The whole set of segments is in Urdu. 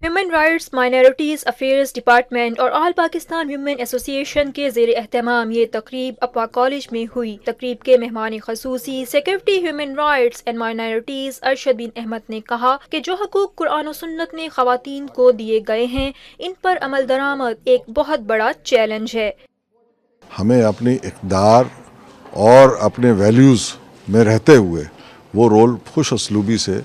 Human rights minorities affairs department اور آل پاکستان ویمن ایسوسی ایشن کے زیر اہتمام یہ تقریب اپا کالج میں ہوئی۔ تقریب کے مہمان خصوصی secretary human rights and minorities Arshad bin Ahmed نے کہا کہ جو حقوق قرآن و سنت میں خواتین کو دیے گئے ہیں ان پر عمل درآمد ایک بہت بڑا چیلنج ہے۔ ہمیں اپنی اقدار اور اپنے ویلیوز میں رہتے ہوئے وہ رول خوش اسلوبی سے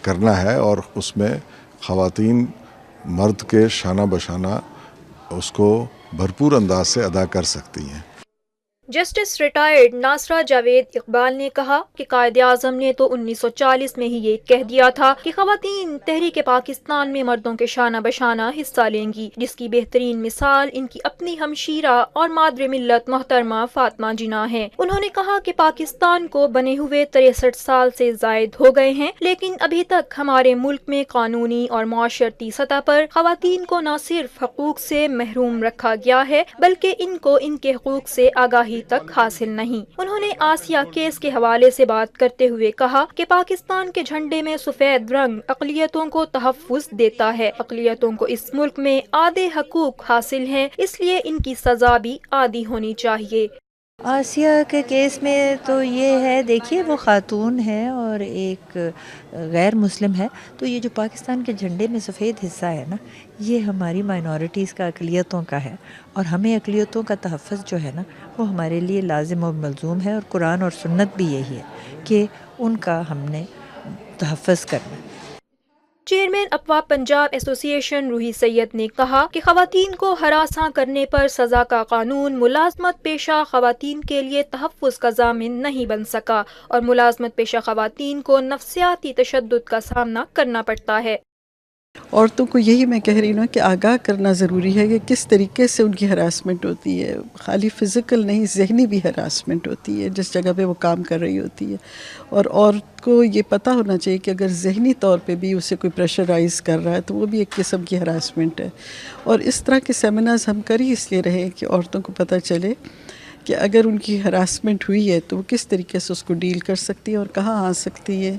کرنا ہے، اور اس میں خواتین مرد کے شانہ بشانہ اس کو بھرپور انداز سے ادا کر سکتی ہیں۔ جسٹس ریٹائرڈ ناصرہ جاوید اقبال نے کہا کہ قائد اعظم نے تو 1940 میں ہی یہ کہہ دیا تھا کہ خواتین تحریک پاکستان میں مردوں کے شانہ بشانہ حصہ لیں گی، جس کی بہترین مثال ان کی اپنی ہمشیرہ اور مادر ملت محترمہ فاطمہ جناح ہے۔ انہوں نے کہا کہ پاکستان کو بنے ہوئے 63 سال سے زائد ہو گئے ہیں، لیکن ابھی تک ہمارے ملک میں قانونی اور معاشرتی سطح پر خواتین کو نہ صرف حقوق سے محروم رکھا گیا ہے بلکہ ان کو ان کے حقوق سے آگاہی تک حاصل نہیں۔ انہوں نے آسیہ کیس کے حوالے سے بات کرتے ہوئے کہا کہ پاکستان کے جھنڈے میں سفید رنگ اقلیتوں کو تحفظ دیتا ہے۔ اقلیتوں کو اس ملک میں آدھے حقوق حاصل ہیں، اس لیے ان کی سزا بھی آدھی ہونی چاہیے۔ آسیہ کے کیس میں تو یہ ہے، دیکھیے وہ خاتون ہے اور ایک غیر مسلم ہے، تو یہ جو پاکستان کے جھنڈے میں سفید حصہ ہے نا، یہ ہماری مائنورٹیز کا، اقلیتوں کا ہے، اور ہمیں اقلیتوں کا تحفظ جو ہے نا وہ ہمارے لیے لازم و ملزوم ہے، اور قرآن اور سنت بھی یہی ہے کہ ان کا ہم نے تحفظ کرنا ہے۔ چیئرمین اقوا پنجاب ایسوسی ایشن روحی سید نے کہا کہ خواتین کو ہراساں کرنے پر سزا کا قانون ملازمت پیشہ خواتین کے لیے تحفظ کا ضامن نہیں بن سکا، اور ملازمت پیشہ خواتین کو نفسیاتی تشدد کا سامنا کرنا پڑتا ہے۔ عورتوں کو یہی میں کہہ رہی ہوں کہ آگاہ کرنا ضروری ہے کہ کس طریقے سے ان کی ہراسمنٹ ہوتی ہے، خالی فزیکل نہیں، ذہنی بھی ہراسمنٹ ہوتی ہے جس جگہ پہ وہ کام کر رہی ہوتی ہے، اور عورت کو یہ پتہ ہونا چاہیے کہ اگر ذہنی طور پہ بھی اسے کوئی پریشرائز کر رہا ہے تو وہ بھی ایک قسم کی ہراسمنٹ ہے۔ اور اس طرح کے سیمینارز ہم کر ہی اس لیے رہے کہ عورتوں کو پتہ چلے کہ اگر ان کی ہراسمنٹ ہوئی ہے تو وہ کس طریقے سے اس کو ڈیل کر سکتی ہے اور کہاں آ سکتی ہے۔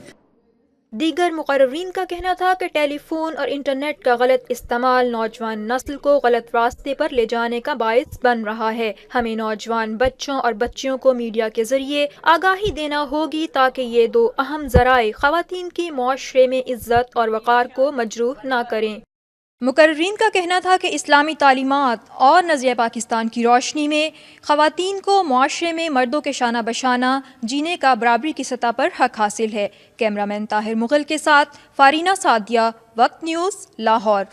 دیگر مقررین کا کہنا تھا کہ ٹیلی فون اور انٹرنیٹ کا غلط استعمال نوجوان نسل کو غلط راستے پر لے جانے کا باعث بن رہا ہے۔ ہمیں نوجوان بچوں اور بچیوں کو میڈیا کے ذریعے آگاہی دینا ہوگی تاکہ یہ دو اہم ذرائع خواتین کی معاشرے میں عزت اور وقار کو مجروح نہ کریں۔ مقررین کا کہنا تھا کہ اسلامی تعلیمات اور نظریہ پاکستان کی روشنی میں خواتین کو معاشرے میں مردوں کے شانہ بشانہ جینے کا برابری کی سطح پر حق حاصل ہے۔ کیمرہ مین طاہر مغل کے ساتھ فارینہ سعدیہ، وقت نیوز، لاہور۔